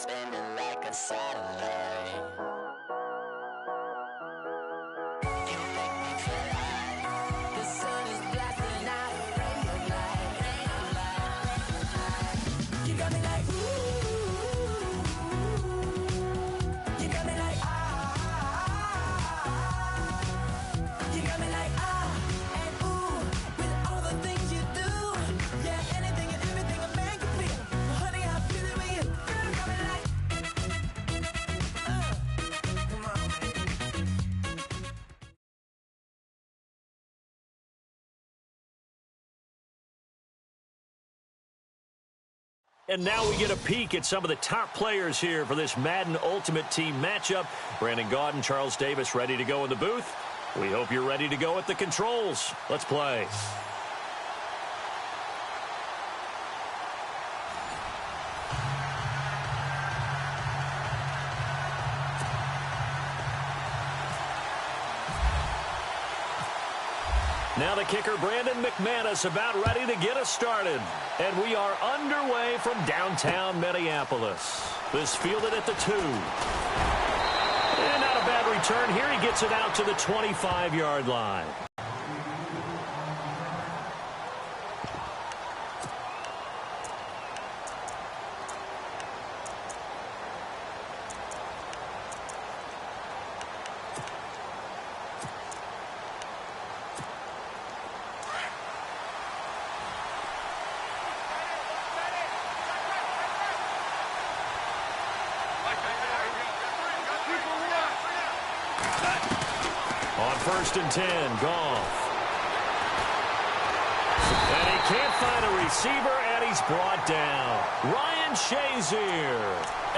spinning like a satellite. You make me feel like the sun is blasting out a ray of light, ray of light, ray of light. You got me like ooh, you got me like you got me like and ooh, with all the things you do, yeah, anything and everything I make you feel. Well, honey, I feel it with you. Girl, you got me like come on, baby. And now we get a peek at some of the top players here for this Madden Ultimate Team matchup. Brandon Gaudin, Charles Davis ready to go in the booth. We hope you're ready to go at the controls. Let's play. Now the kicker, Brandon McManus, about ready to get us started. And we are underway from downtown Minneapolis. This fielded at the 2. And not a bad return here. He gets it out to the 25-yard line. On 1st and 10, Goff. And he can't find a receiver, and he's brought down. Ryan Shazier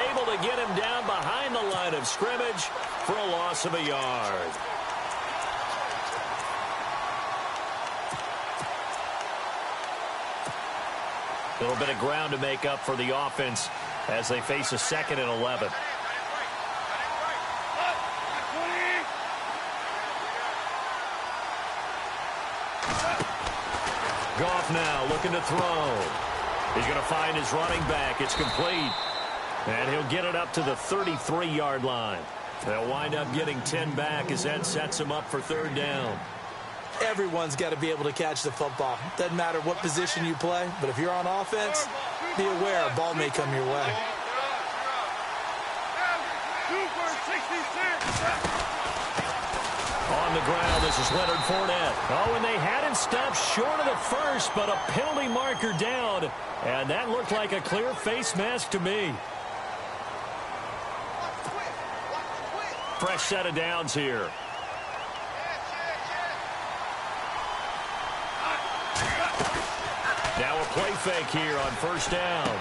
able to get him down behind the line of scrimmage for a loss of a yard. A little bit of ground to make up for the offense as they face a 2nd and 11. Goff now looking to throw. He's going to find his running back. It's complete. And he'll get it up to the 33-yard line. They'll wind up getting 10 back as that sets him up for 3rd down. Everyone's got to be able to catch the football. Doesn't matter what position you play, but if you're on offense, be aware a ball may come your way. On the ground, this is Leonard Fournette. Oh, and they had him stopped short of the first, but a penalty marker down. And that looked like a clear face mask to me. Fresh set of downs here. Now a play fake here on 1st down.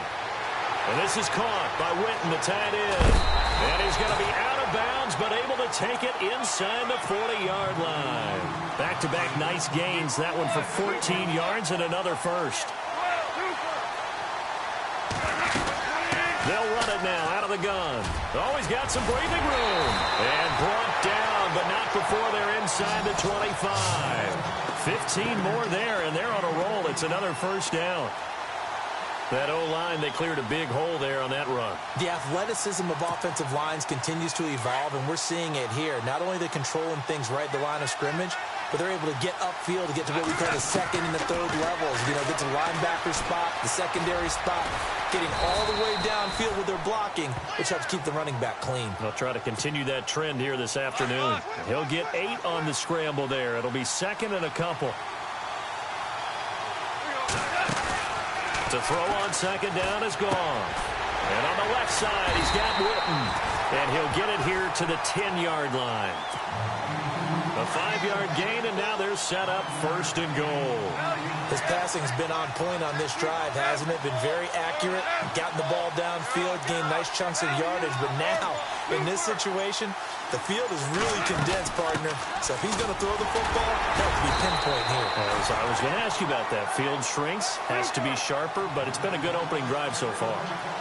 And this is caught by Witten, the tight end. And he's going to be out of bounds, but able to take it inside the 40-yard line. Back-to-back nice gains. That one for 14 yards and another first. They'll run it now out of the gun. Always got some breathing room. And brought down, but not before they're inside the 25. 15 more there, and they're on a roll. It's another 1st down. That O-line, they cleared a big hole there on that run. The athleticism of offensive lines continues to evolve, and we're seeing it here. Not only are they controlling things right at the line of scrimmage, but they're able to get upfield to get to what we call the 2nd and the 3rd levels. You know, get to the linebacker spot, the secondary spot, getting all the way downfield with their blocking, which helps keep the running back clean. They'll try to continue that trend here this afternoon. He'll get 8 on the scramble there. It'll be 2nd and a couple. To throw on 2nd down is Goff. And on the left side, he's got Witten. And he'll get it here to the 10-yard line. A 5-yard gain, and now they're set up 1st and goal. His passing's been on point on this drive, hasn't it? Been very accurate, gotten the ball downfield, gained nice chunks of yardage. But now, in this situation, the field is really condensed, partner. So if he's going to throw the football, it has to be pinpoint here. I was going to ask you about that. Field shrinks, has to be sharper, but it's been a good opening drive so far.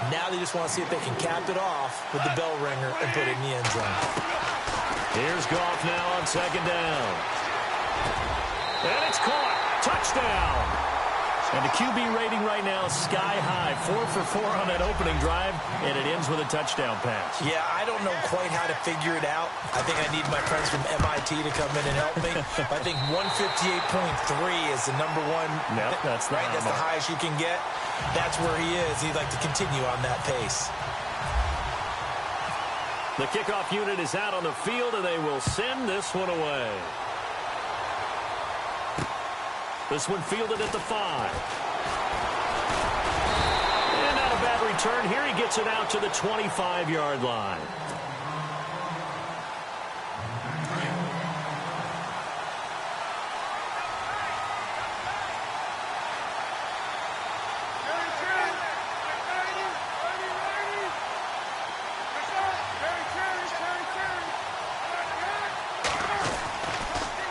Now they just want to see if they can cap it off with the bell ringer and put it in the end zone. Here's Goff now on 2nd down. And it's caught. Touchdown. And the QB rating right now is sky high. 4 for 4 on that opening drive, and it ends with a touchdown pass. Yeah, I don't know quite how to figure it out. I think I need my friends from MIT to come in and help me. I think 158.3 is the number one. Yep, that's the right. That's the highest you can get. That's where he is. He'd like to continue on that pace. The kickoff unit is out on the field, and they will send this one away. This one fielded at the 5. And not a bad return. Here he gets it out to the 25-yard line.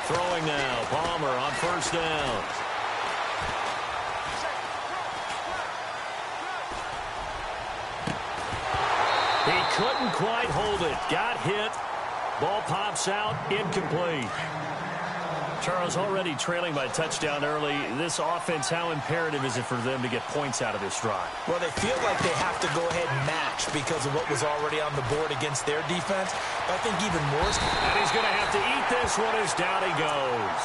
Throwing now, Palmer on first down. He couldn't quite hold it. Got hit. Ball pops out, incomplete. Charles, already trailing by touchdown early. This offense, how imperative is it for them to get points out of this drive? Well, they feel like they have to go ahead and match because of what was already on the board against their defense. But I think even more. And he's going to have to eat this one as down he goes.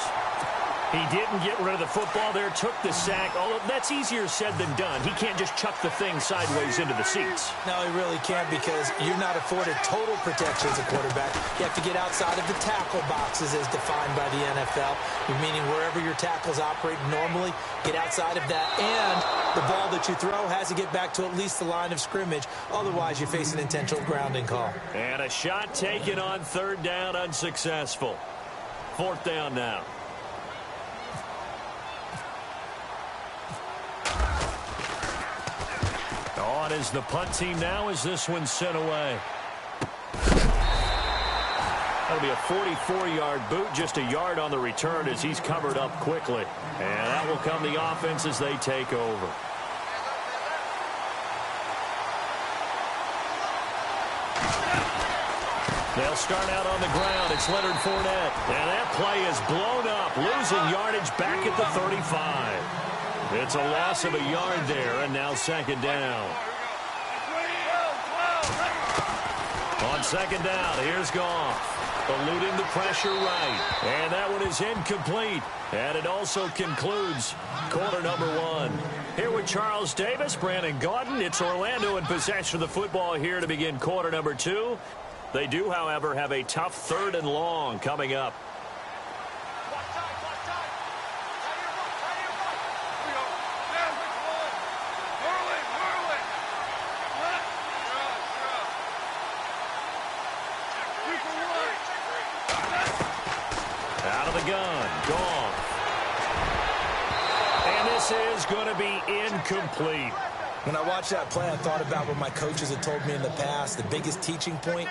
He didn't get rid of the football there, took the sack, although that's easier said than done. He can't just chuck the thing sideways into the seats. No, he really can't because you're not afforded total protection as a quarterback. You have to get outside of the tackle boxes as defined by the NFL, meaning wherever your tackles operate normally, get outside of that. And the ball that you throw has to get back to at least the line of scrimmage. Otherwise, you face an intentional grounding call. And a shot taken on third down, unsuccessful. Fourth down now. On is the punt team now as this one's sent away. That'll be a 44-yard boot, just a yard on the return as he's covered up quickly. And that will come the offense as they take over. They'll start out on the ground. It's Leonard Fournette. And that play is blown up, losing yardage back at the 35. It's a loss of a yard there, and now second down. On second down, here's Goff, eluding the pressure right. And that one is incomplete. And it also concludes quarter number 1. Here with Charles Davis, Brandon Gaudin. It's Orlando in possession of the football here to begin quarter number 2. They do, however, have a tough third and long coming up. Out of the gun, Goff. And this is going to be incomplete. When I watched that play, I thought about what my coaches had told me in the past. The biggest teaching point,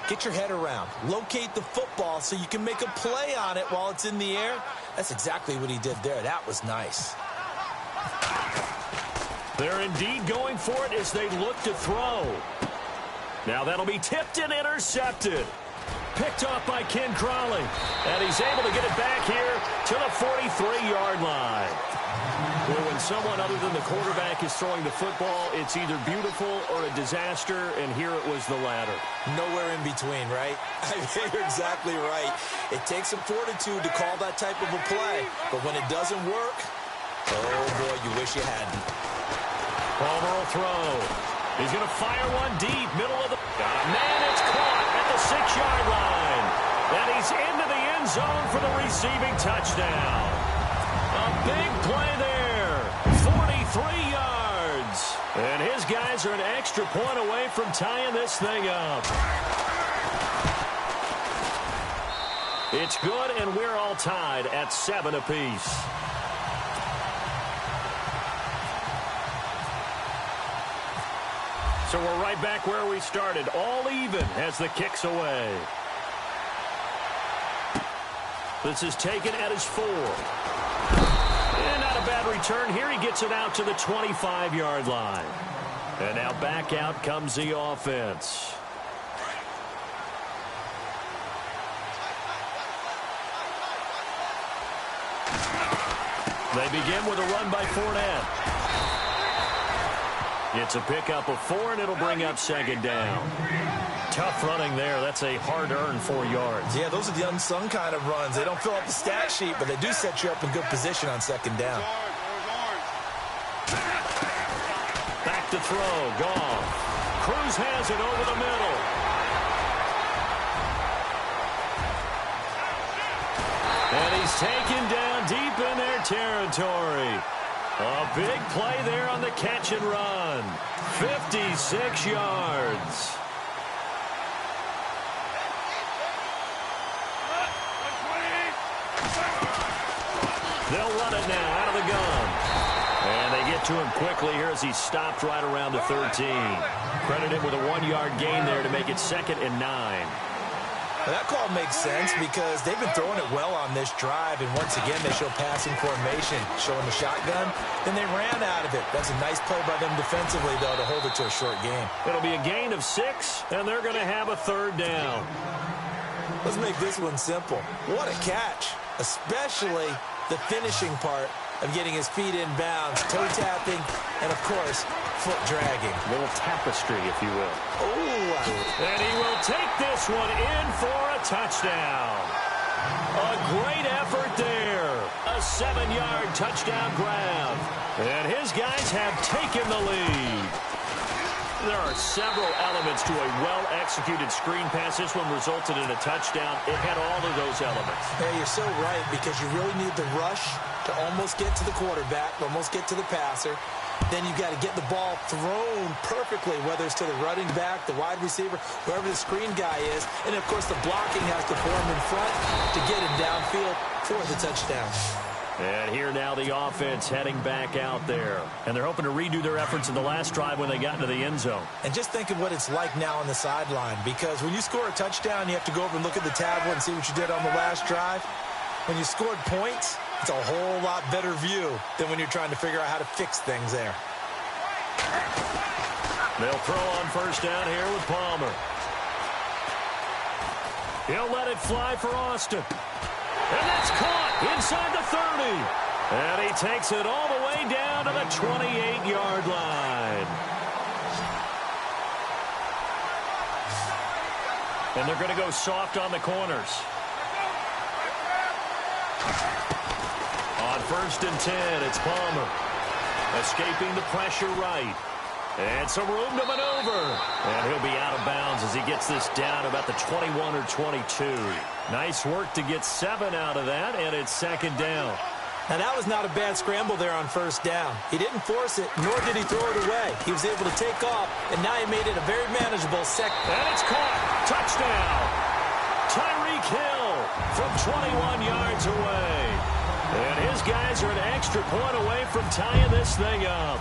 get your head around. Locate the football so you can make a play on it while it's in the air. That's exactly what he did there. That was nice. They're indeed going for it as they look to throw. Now that'll be tipped and intercepted. Picked off by Ken Crawley. And he's able to get it back here to the 43-yard line. Well, when someone other than the quarterback is throwing the football, it's either beautiful or a disaster, and here it was the latter. Nowhere in between, right? I mean, you're exactly right. It takes some fortitude to call that type of a play, but when it doesn't work, oh, boy, you wish you hadn't. Palmer will throw. He's going to fire one deep, middle of the... Got a man, it's caught at the 6-yard line. And he's into the end zone for the receiving touchdown. A big play there. 43 yards. And his guys are an extra point away from tying this thing up. It's good, and we're all tied at 7 apiece. So we're right back where we started, all even as the kick's away. This is taken at his 4. And not a bad return. Here he gets it out to the 25-yard line. And now back out comes the offense. They begin with a run by Fournette. It's a pickup of 4, and it'll bring up second down. Tough running there. That's a hard-earned 4 yards. Yeah, those are the unsung kind of runs. They don't fill up the stat sheet, but they do set you up in good position on second down. Back to throw. Goff. Cruz has it over the middle. And he's taken down deep in their territory. A big play there on the catch and run. 56 yards. They'll run it now out of the gun. And they get to him quickly here as he stopped right around the 13. Credit him with a 1-yard gain there to make it 2nd and 9. Well, that call makes sense because they've been throwing it well on this drive, and once again they show passing formation, showing the shotgun. Then they ran out of it. That's a nice play by them defensively, though, to hold it to a short game. It'll be a gain of 6, and they're going to have a 3rd down. Let's make this one simple. What a catch, especially the finishing part of getting his feet in bounds, toe tapping, and, of course, foot dragging. A little tapestry, if you will. Oh, and he will take this one in for a touchdown. A great effort there. A 7-yard touchdown grab. And his guys have taken the lead. There are several elements to a well-executed screen pass. This one resulted in a touchdown. It had all of those elements. Hey, you're so right, because you really need the rush to almost get to the quarterback, almost get to the passer. Then you've got to get the ball thrown perfectly, whether it's to the running back, the wide receiver, whoever the screen guy is. And, of course, the blocking has to form in front to get him downfield for the touchdown. And here now the offense heading back out there. And they're hoping to redo their efforts in the last drive when they got into the end zone. And just think of what it's like now on the sideline, because when you score a touchdown, you have to go over and look at the tablet and see what you did on the last drive. When you scored points, it's a whole lot better view than when you're trying to figure out how to fix things there. They'll throw on 1st down here with Palmer. He'll let it fly for Austin. And that's caught inside the 30. And he takes it all the way down to the 28-yard line. And they're going to go soft on the corners. On 1st and 10, it's Palmer. Escaping the pressure right. And some room to maneuver. And he'll be out of bounds as he gets this down about the 21 or 22. Nice work to get 7 out of that, and it's 2nd down. Now, that was not a bad scramble there on 1st down. He didn't force it, nor did he throw it away. He was able to take off, and now he made it a very manageable 2nd. And it's caught. Touchdown. Tyreek Hill from 21 yards away. And his guys are an extra point away from tying this thing up.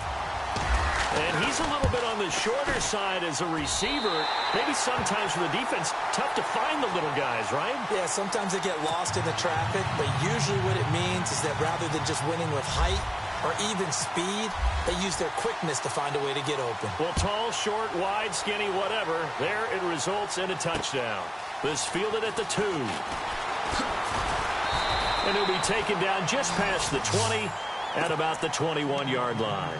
And he's a little bit on the shorter side as a receiver. Maybe sometimes for the defense, tough to find the little guys, right? Yeah, sometimes they get lost in the traffic, but usually what it means is that rather than just winning with height or even speed, they use their quickness to find a way to get open. Well, tall, short, wide, skinny, whatever, there it results in a touchdown. This fielded at the 2. And he'll be taken down just past the 20 at about the 21-yard line.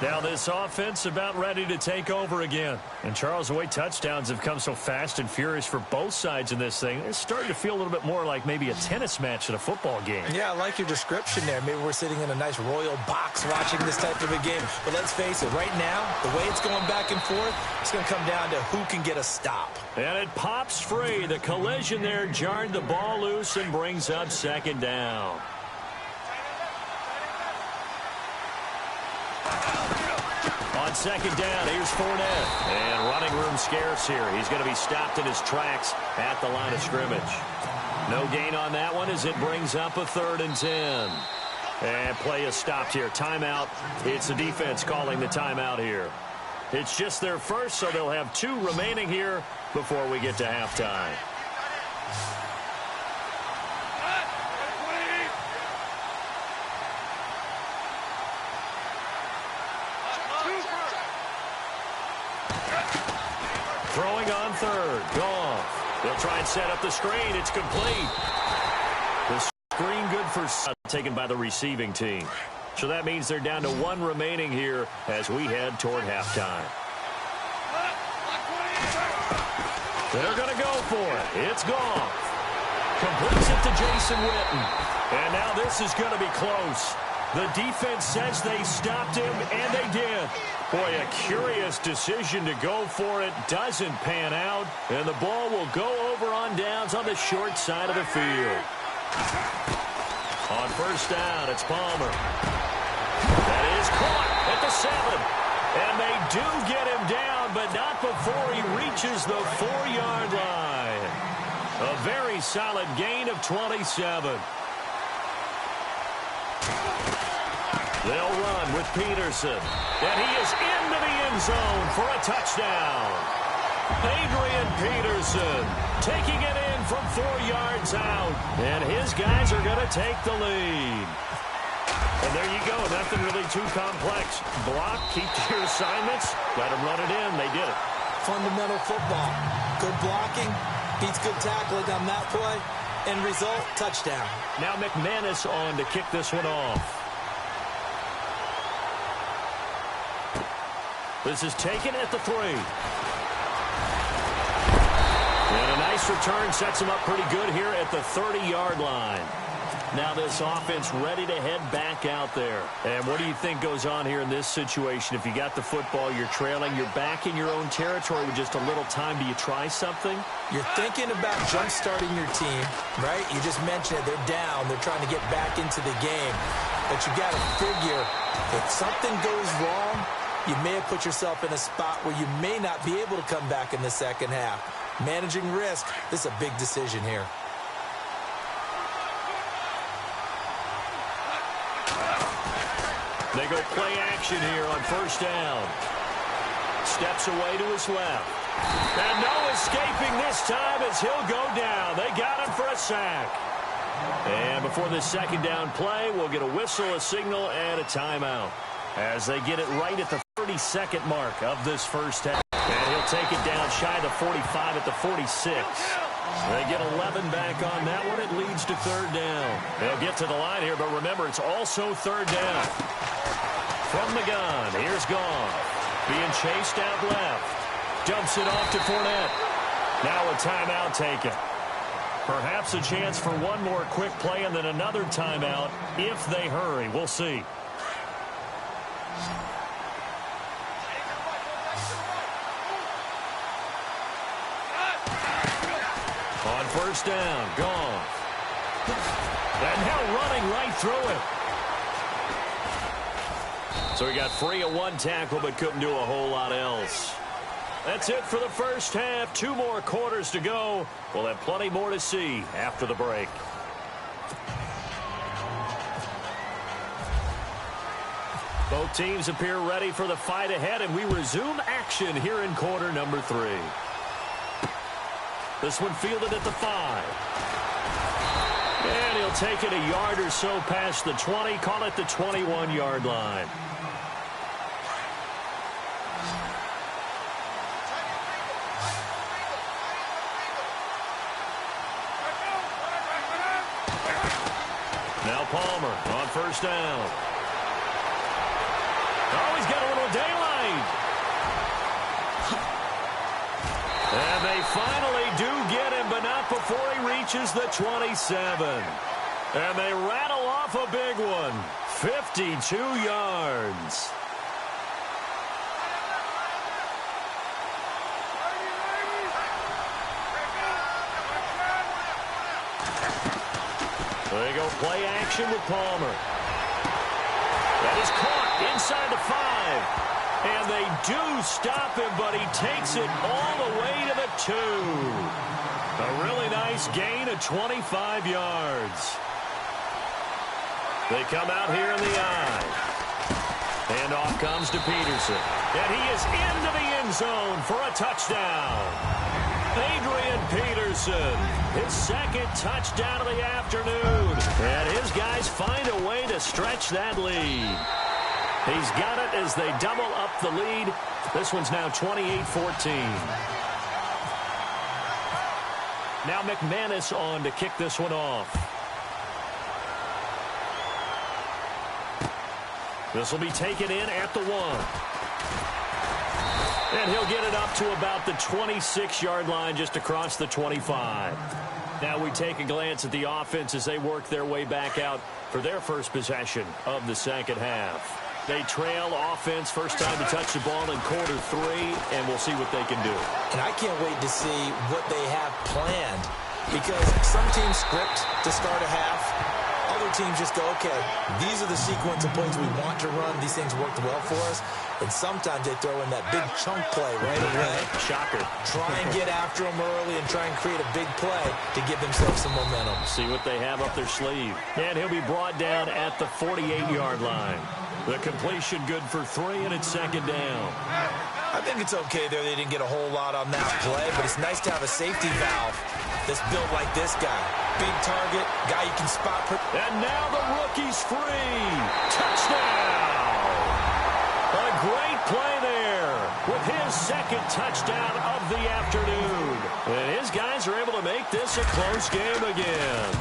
Now this offense about ready to take over again. And Charles, the way touchdowns have come so fast and furious for both sides in this thing, it's starting to feel a little bit more like maybe a tennis match at a football game. Yeah, I like your description there. Maybe we're sitting in a nice royal box watching this type of a game. But let's face it, right now, the way it's going back and forth, it's going to come down to who can get a stop. And it pops free. The collision there jarred the ball loose and brings up 2nd down. On 2nd down, here's Fournette. And running room scarce here. He's going to be stopped in his tracks at the line of scrimmage. No gain on that one as it brings up a 3rd and 10. And play is stopped here. Timeout. It's the defense calling the timeout here. It's just their first, so they'll have 2 remaining here before we get to halftime. Throwing on 3rd. Goff. They'll try and set up the screen. It's complete. The screen good for taken by the receiving team. So that means they're down to 1 remaining here as we head toward halftime. They're going to go for it. It's gone. Completes it to Jason Witten. And now this is going to be close. The defense says they stopped him, and they did. Boy, a curious decision to go for it. Doesn't pan out, and the ball will go over on downs on the short side of the field. On first down, it's Palmer. That is caught at the 7. And they do get him down, but not before he reaches the 4-yard line. A very solid gain of 27. They'll run with Peterson. And he is into the end zone for a touchdown. Adrian Peterson taking it in from 4 yards out. And his guys are going to take the lead. And there you go. Nothing really too complex. Block, keep to your assignments, let them run it in. They did it. Fundamental football. Good blocking, beats good tackling on that play. End result, touchdown. Now McManus on to kick this one off. This is taken at the 3. And a nice return sets him up pretty good here at the 30-yard line. Now this offense ready to head back out there. And what do you think goes on here in this situation? If you got the football, you're trailing, you're back in your own territory with just a little time. Do you try something? You're thinking about jump-starting your team, right? You just mentioned it. They're down. They're trying to get back into the game. But you got to figure, if something goes wrong, you may have put yourself in a spot where you may not be able to come back in the second half. Managing risk, this is a big decision here. They go play action here on first down. Steps away to his left. And no escaping this time as he'll go down. They got him for a sack. And before this second down play, we'll get a whistle, a signal, and a timeout. As they get it right at the 32nd mark of this first half. And he'll take it down shy of the 45 at the 46. They get 11 back on that one. It leads to third down. They'll get to the line here, but remember, it's also third down. From the gun, here's Goff. Being chased out left. Dumps it off to Fournette. Now a timeout taken. Perhaps a chance for one more quick play and then another timeout if they hurry. We'll see. On first down, Goff. And now running right through it. So he got free of one tackle but couldn't do a whole lot else. That's it for the first half. 2 more quarters to go. We'll have plenty more to see after the break. Both teams appear ready for the fight ahead, and we resume action here in quarter number 3. This one fielded at the 5. And he'll take it a yard or so past the 20, call it the 21-yard line. Now Palmer on first down. Oh, he's got a little daylight. And they finally do get him, but not before he reaches the 27. And they rattle off a big one. 52 yards. There you go, play action with Palmer. That is caught inside the 5. And they do stop him, but he takes it all the way to the 2. A really nice gain of 25 yards. They come out here in the eye. And off comes to Peterson. And he is into the end zone for a touchdown. Adrian Peterson, his second touchdown of the afternoon. And his guys find a way to stretch that lead. He's got it as they double up the lead. This one's now 28-14. Now McManus on to kick this one off. This will be taken in at the 1. And he'll get it up to about the 26-yard line just across the 25. Now we take a glance at the offense as they work their way back out for their first possession of the second half. They trail offense, first time to touch the ball in quarter 3, and we'll see what they can do. And I can't wait to see what they have planned, because some teams script to start a half. Other teams just go, okay, these are the sequence of plays we want to run. These things worked well for us. And sometimes they throw in that big chunk play right away. Shocker. Try and get after them early and try and create a big play to give themselves some momentum. See what they have up their sleeve. And he'll be brought down at the 48-yard line. The completion good for 3, and it's second down. I think it's okay there. They didn't get a whole lot on that play, but it's nice to have a safety valve that's built like this guy. Big target, guy you can spot. And now the rookie's free. Touchdown! A great play there with his second touchdown of the afternoon. And his guys are able to make this a close game again.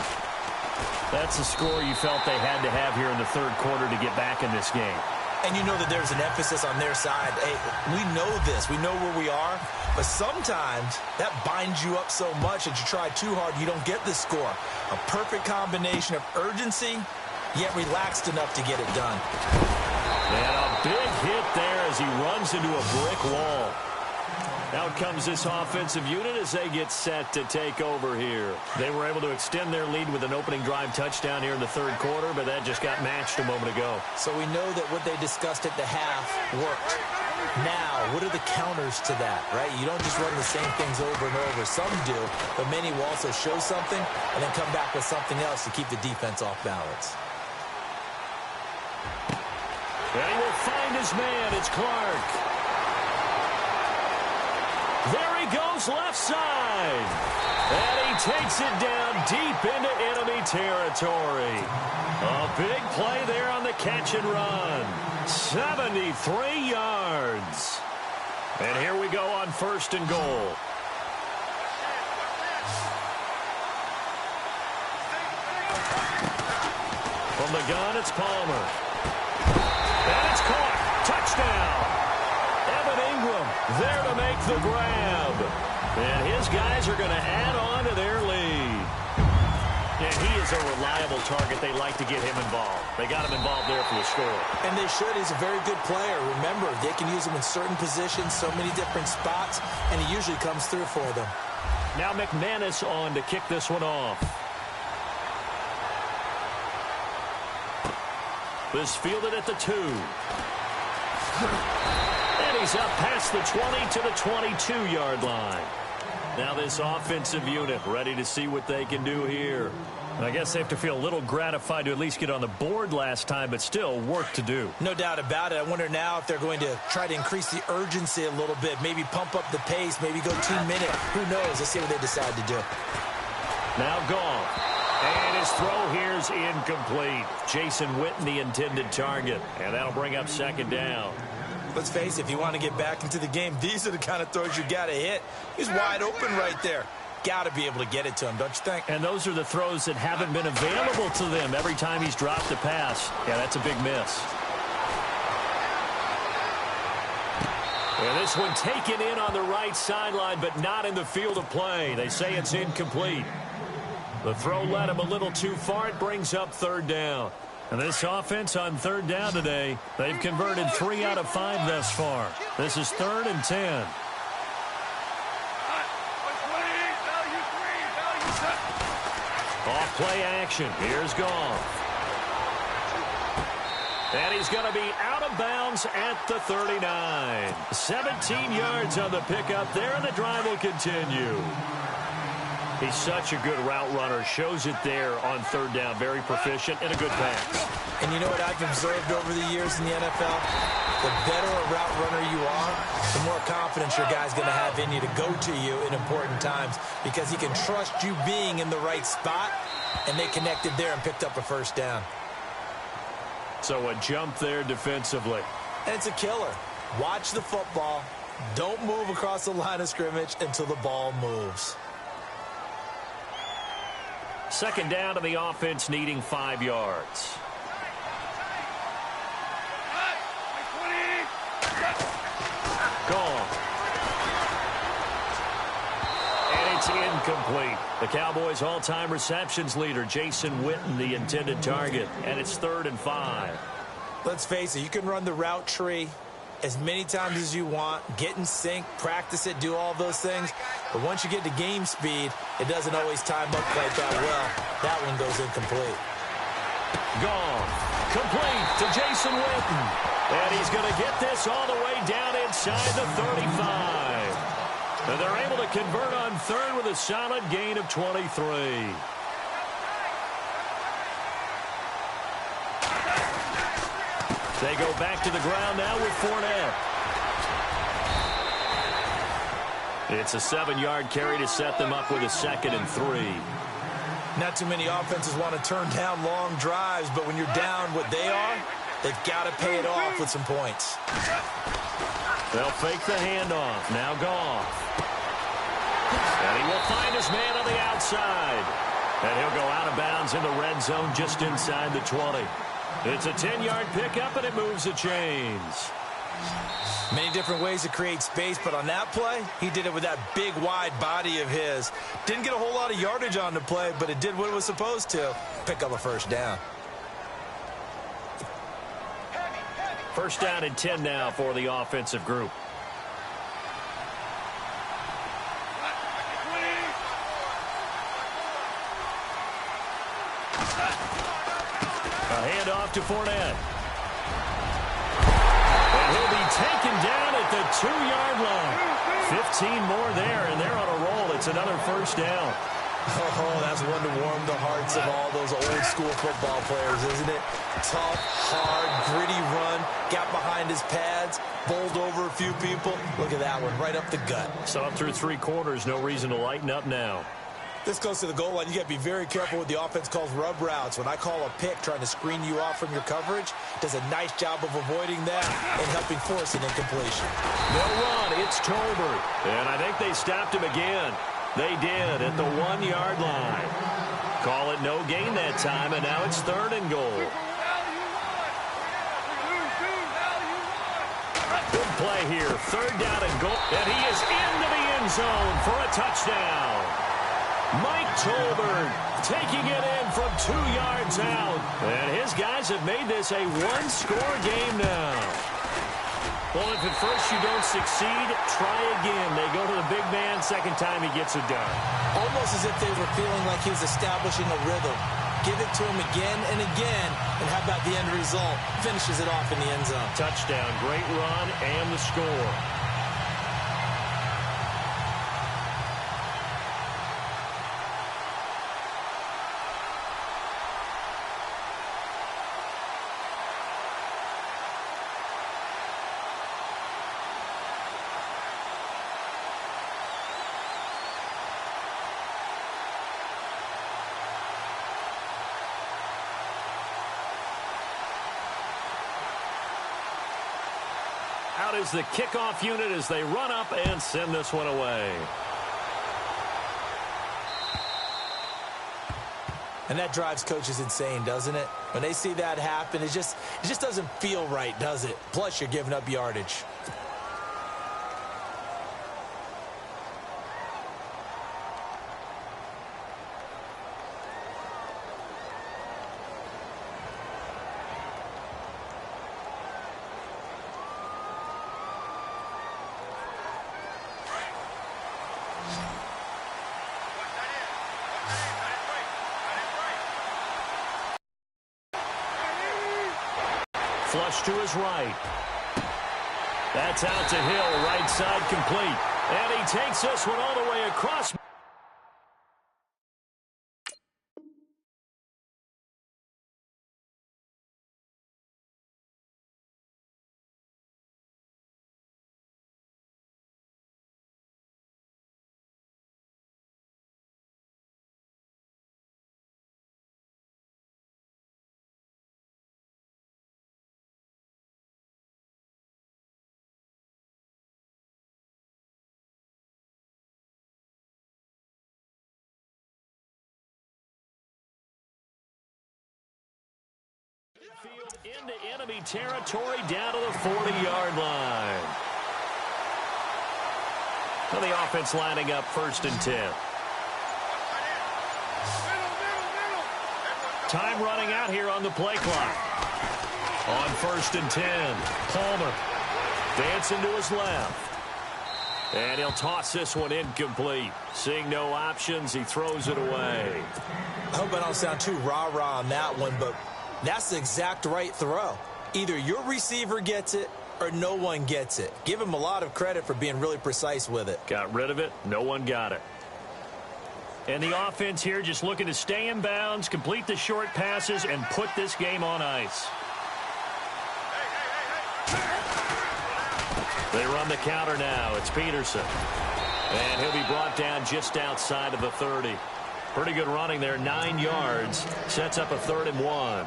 That's the score you felt they had to have here in the third quarter to get back in this game. And you know that there's an emphasis on their side. Hey, we know this. We know where we are. But sometimes that binds you up so much that you try too hard, you don't get the score. A perfect combination of urgency, yet relaxed enough to get it done. And a big hit there as he runs into a brick wall. Out comes this offensive unit as they get set to take over here. They were able to extend their lead with an opening drive touchdown here in the third quarter, but that just got matched a moment ago. So we know that what they discussed at the half worked. Now, what are the counters to that, right? You don't just run the same things over and over. Some do, but many will also show something and then come back with something else to keep the defense off balance. And he will find his man. It's Clark. There he goes left side. And he takes it down deep into enemy territory. A big play there on the catch and run. 73 yards. And here we go on 1st and goal. From the gun, it's Palmer. And it's caught. Touchdown. Evan Ingram there to make the grab. And his guys are going to add on to their lead. And he is a reliable target. They like to get him involved. They got him involved there for the score. And they should. He's a very good player. Remember, they can use him in certain positions, so many different spots, and he usually comes through for them. Now McManus on to kick this one off. This fielded at the 2. And he's up past the 20 to the 22-yard line. Now this offensive unit ready to see what they can do here. I guess they have to feel a little gratified to at least get on the board last time, but still work to do. No doubt about it. I wonder now if they're going to try to increase the urgency a little bit, maybe pump up the pace, maybe go 2-minute. Who knows? Let's see what they decide to do. Now Goff. And his throw here is incomplete. Jason Witten, the intended target. And that'll bring up second down. Let's face it, if you want to get back into the game, these are the kind of throws you got to hit. He's wide open right there. Got to be able to get it to him, don't you think? And those are the throws that haven't been available to them every time he's dropped a pass. Yeah, that's a big miss. And this one taken in on the right sideline, but not in the field of play. They say it's incomplete. The throw led him a little too far. It brings up third down. And this offense on third down today, they've converted 3 out of 5 thus far. This is 3rd and 10. Off play action. Here's Goff. And he's going to be out of bounds at the 39. 17 yards on the pickup there, and the drive will continue. He's such a good route runner. Shows it there on third down. Very proficient and a good pass. And you know what I've observed over the years in the NFL? The better a route runner you are, the more confidence your guy's going to have in you to go to you in important times, because he can trust you being in the right spot, and they connected there and picked up a first down. So a jump there defensively. And it's a killer. Watch the football. Don't move across the line of scrimmage until the ball moves. Second down to the offense, needing 5 yards. It's incomplete. The Cowboys' all-time receptions leader, Jason Witten, the intended target. And it's 3rd and 5. Let's face it, you can run the route tree as many times as you want, get in sync, practice it, do all those things. But once you get to game speed, it doesn't always time up quite that well. That one goes incomplete. Gone. Complete to Jason Witten. And he's going to get this all the way down inside the 35. And they're able to convert on 3rd with a solid gain of 23. They go back to the ground now with Fournette. It's a 7-yard carry to set them up with a 2nd and 3. Not too many offenses want to turn down long drives, but when you're down what they are, they've got to pay it off with some points. They'll fake the handoff. Now Goff. And he will find his man on the outside. And he'll go out of bounds in the red zone just inside the 20. It's a 10-yard pickup, and it moves the chains. Many different ways to create space, but on that play, he did it with that big, wide body of his. Didn't get a whole lot of yardage on the play, but it did what it was supposed to. Pick up a 1st down. 1st down and 10 now for the offensive group. A handoff to Fournette. And he'll be taken down at the 2-yard line. 15 more there, and they're on a roll. It's another 1st down. Oh, that's one to warm the hearts of all those old-school football players, isn't it? Tough, hard, gritty run, got behind his pads, bowled over a few people. Look at that one, right up the gut. So up through 3 quarters, no reason to lighten up now. This close to the goal line, you got to be very careful with the offense calls rub routes. When I call a pick trying to screen you off from your coverage, does a nice job of avoiding that and helping force an incompletion. No run, it's Tolbert. And I think they stopped him again. They did at the 1-yard line. Call it no gain that time, and now it's 3rd and goal. Good play here, 3rd down and goal. And he is into the end zone for a touchdown. Mike Tolbert taking it in from 2 yards out. And his guys have made this a 1-score game now. Well, if at first you don't succeed, try again. They go to the big man. 2nd time he gets it done. Almost as if they were feeling like he was establishing a rhythm. Give it to him again and again. And how about the end result? Finishes it off in the end zone. Touchdown, great run, and the score. Out is the kickoff unit as they run up and send this one away. And that drives coaches insane, doesn't it? When they see that happen, it just doesn't feel right, does it? Plus, you're giving up yardage. Flush to his right. That's out to Hill, right side complete. And he takes this one all the way across. Field into enemy territory down to the 40-yard line. Well, the offense lining up 1st and 10. Time running out here on the play clock. On 1st and 10, Palmer dancing to his left. And he'll toss this one incomplete. Seeing no options, he throws it away. I hope I don't sound too rah-rah on that one, but that's the exact right throw. Either your receiver gets it or no one gets it. Give him a lot of credit for being really precise with it. Got rid of it. No one got it. And the offense here just looking to stay in bounds, complete the short passes, and put this game on ice. They run the counter now. It's Peterson. And he'll be brought down just outside of the 30. Pretty good running there, 9 yards. Sets up a 3rd and 1.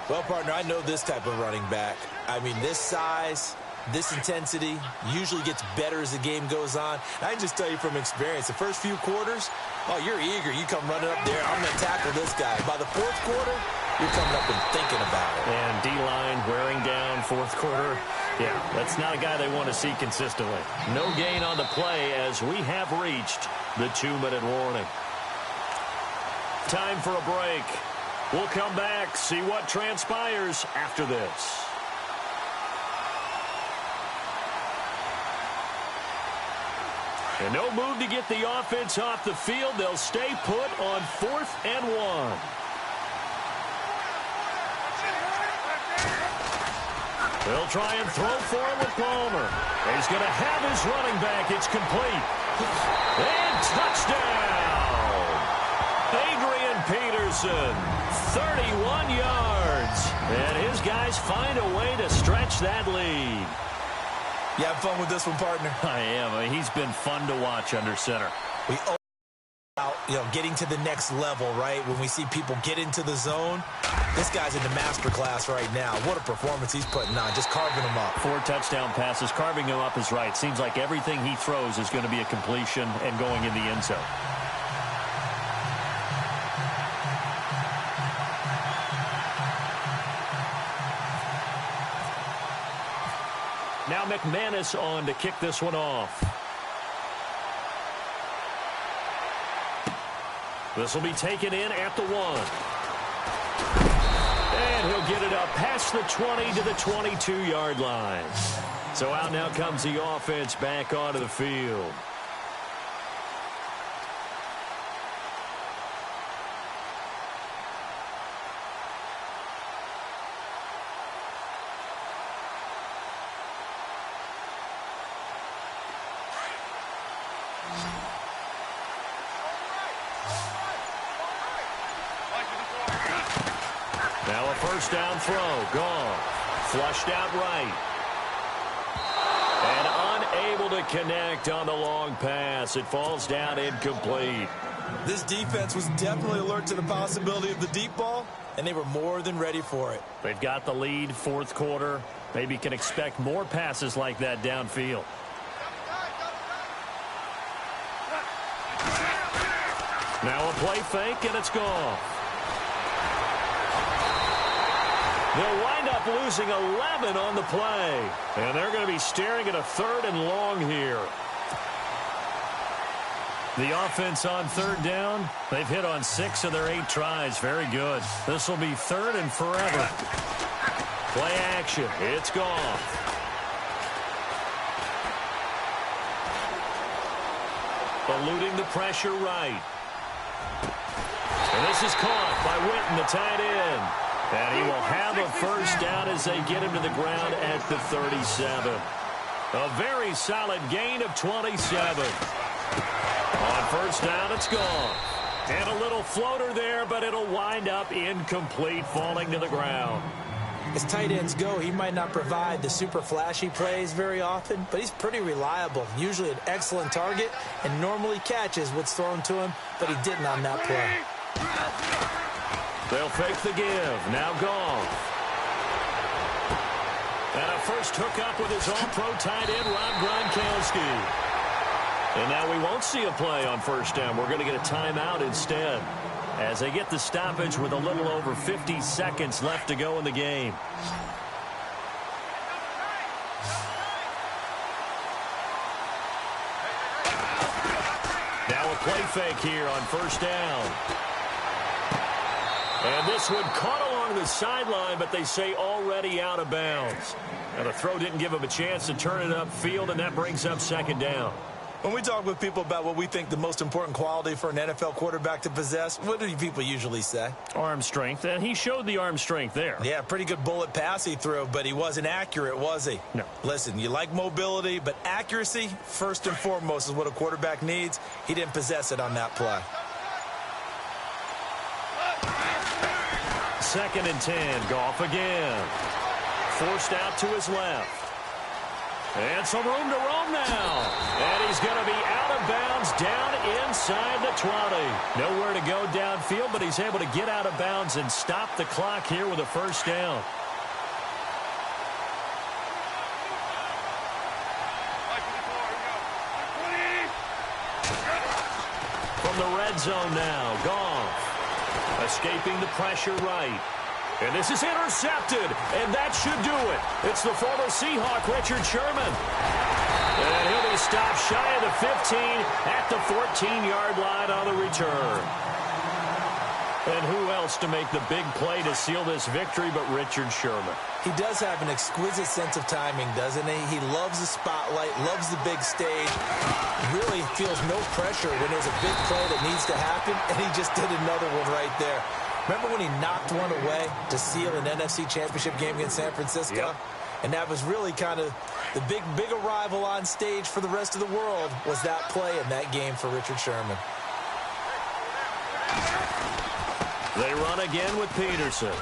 Well, partner, I know this type of running back. I mean, this size, this intensity usually gets better as the game goes on. I can just tell you from experience, the first few quarters, oh, you're eager. You come running up there, I'm going to tackle this guy. By the 4th quarter, you're coming up and thinking about it. And D-line wearing down 4th quarter. Yeah, that's not a guy they want to see consistently. No gain on the play as we have reached the 2-minute warning. Time for a break. We'll come back, see what transpires after this. And no move to get the offense off the field. They'll stay put on 4th and 1. They'll try and throw for it with Palmer. He's going to have his running back. It's complete. And touchdown! Adrian Peterson, 31 yards. And his guys find a way to stretch that lead. You have fun with this one, partner? I am. He's been fun to watch under center. We out, getting to the next level, right? When we see people get into the zone, this guy's in the master class right now. What a performance he's putting on, just carving them up. 4 touchdown passes, carving him up is right. Seems like everything he throws is going to be a completion and going in the end zone. Now McManus on to kick this one off. This will be taken in at the 1. And he'll get it up past the 20 to the 22-yard line. So out now comes the offense back onto the field. Now a first down throw. Gone. Flushed out right. And unable to connect on the long pass. It falls down incomplete. This defense was definitely alert to the possibility of the deep ball, and they were more than ready for it. They've got the lead, 4th quarter. Maybe can expect more passes like that downfield. Now a play fake, and it's gone. They'll wind up losing 11 on the play. And they're going to be staring at a 3rd and long here. The offense on 3rd down, they've hit on 6 of their 8 tries. Very good. This will be 3rd and forever. Play action. It's gone. Eluding the pressure right. And this is caught by Witten, the tight end. And he will have a first down as they get him to the ground at the 37. A very solid gain of 27. On first down, it's gone. And a little floater there, but it'll wind up incomplete, falling to the ground. As tight ends go, he might not provide the super flashy plays very often, but he's pretty reliable. Usually an excellent target and normally catches what's thrown to him, but he didn't on that play. They'll fake the give. Now Goff. And a first hookup with his all-pro tight end, Rob Gronkowski. And now we won't see a play on first down. We're going to get a timeout instead as they get the stoppage with a little over 50 seconds left to go in the game. Now a play fake here on first down. And this one caught along the sideline, but they say already out of bounds. Now the throw didn't give him a chance to turn it upfield, and that brings up second down. When we talk with people about what we think the most important quality for an NFL quarterback to possess, what do people usually say? Arm strength, and he showed the arm strength there. Yeah, pretty good bullet pass he threw, but he wasn't accurate, was he? No. Listen, you like mobility, but accuracy, first and foremost, is what a quarterback needs. He didn't possess it on that play. 2nd and 10, Goff again. Forced out to his left. And some room to roam now. And he's going to be out of bounds down inside the 20. Nowhere to go downfield, but he's able to get out of bounds and stop the clock here with a first down. From the red zone now, Goff escaping the pressure right. And this is intercepted, and that should do it. It's the former Seahawk, Richard Sherman. And he'll be stopped shy of the 15 at the 14-yard line on the return. And who else to make the big play to seal this victory but Richard Sherman? He does have an exquisite sense of timing, doesn't he? He loves the spotlight, loves the big stage, really feels no pressure when there's a big play that needs to happen, and he just did another one right there. Remember when he knocked one away to seal an NFC Championship game against San Francisco? Yep. And that was really kind of the big arrival on stage for the rest of the world was that play in that game for Richard Sherman. They run again with Peterson.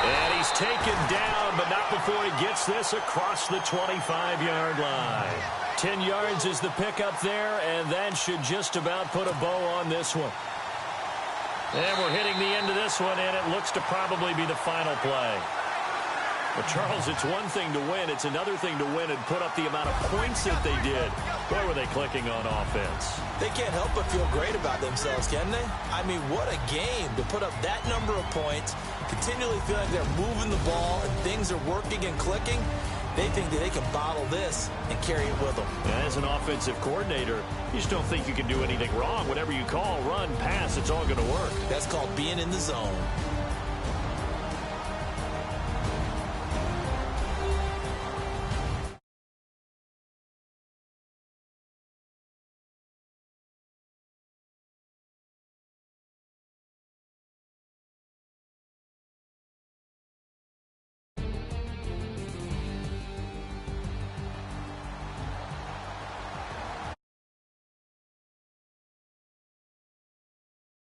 And he's taken down, but not before he gets this across the 25-yard line. 10 yards is the pickup there, and that should just about put a bow on this one. And we're hitting the end of this one, and it looks to probably be the final play. But, Charles, it's one thing to win. It's another thing to win and put up the amount of points that they did. Boy, were they clicking on offense. They can't help but feel great about themselves, can they? I mean, what a game to put up that number of points, continually feel like they're moving the ball and things are working and clicking. They think that they can bottle this and carry it with them. As an offensive coordinator, you just don't think you can do anything wrong. Whatever you call, run, pass, it's all going to work. That's called being in the zone.